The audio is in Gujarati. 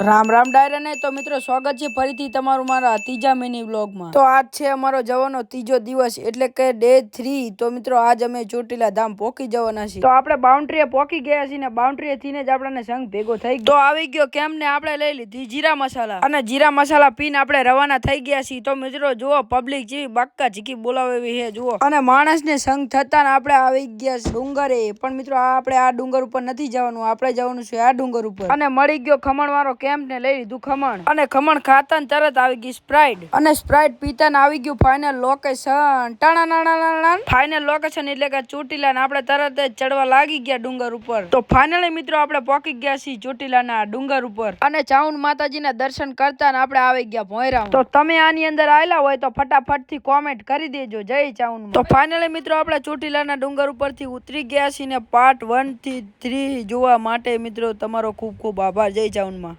રામ રામ ડાયરા ને તો મિત્રો સ્વાગત છે ફરીથી તમારું મારા ત્રીજા મિની વ્લોગમાં। તો આજ છે અમારો જવાનો ત્રીજો દિવસ એટલે કે ડે 3। તો મિત્રો આજ અમે ચોટીલા ધામ પોકી જવાના છીએ। તો આપણે બાઉન્ડ્રીએ પોકી ગયા છીએ ને બાઉન્ડ્રીએ થઈને જ આપણને સંઘ ભેગો થઈ ગયો। તો આવી ગયો કેમ ને આપણે લઈ લીધી જીરા મસાલા અને જીરા મસાલા પીને આપણે રવાના થઈ ગયા છીએ। તો મિત્રો જુઓ પબ્લિક જેવી બાક્કા ઝીકી બોલાવે એવી હે જુઓ અને માણસને સંઘ થતા ને આપણે આવી ગયા ડુંગરે। પણ મિત્રો આપણે આ ડુંગર ઉપર નથી જવાનું, આપણે જવાનું છે આ ડુંગર ઉપર અને મળી ગયો ખમણ વાળો કેમ્પ ને લઈ લીધું ખમણ અને ખમણ ખાતા ને તરત આવી ગઈ સ્પ્રાઇટ અને સ્પ્રાઇટ પીતા ને આવી ગયું ફાઇનલ લોકેશન ફાઇનલ લોકેશન એટલે કે ચોટીલા ને આપણે તરત જ ચડવા લાગી ગયા ડુંગર ઉપર। તો ફાઇનલી મિત્રો આપણે પહોંચી ગયા છીએ ચોટીલા ના ડુંગર ઉપર અને ચાઉંડ માતાજી ના દર્શન કરતા ને આપણે આવી ગયા ભોયરામ। તો તમે આની અંદર આવેલા હોય તો ફટાફટ થી કોમેન્ટ કરી દેજો જય ચાઉંડ। તો ફાઇનલી મિત્રો આપણે ચોટીલા ના ડુંગર ઉપર થી ઉતરી ગયા છીએ ને પાર્ટ 1 થી 3 જોવા માટે મિત્રો તમારો ખૂબ ખૂબ આભાર। જય ચાઉંડ માં।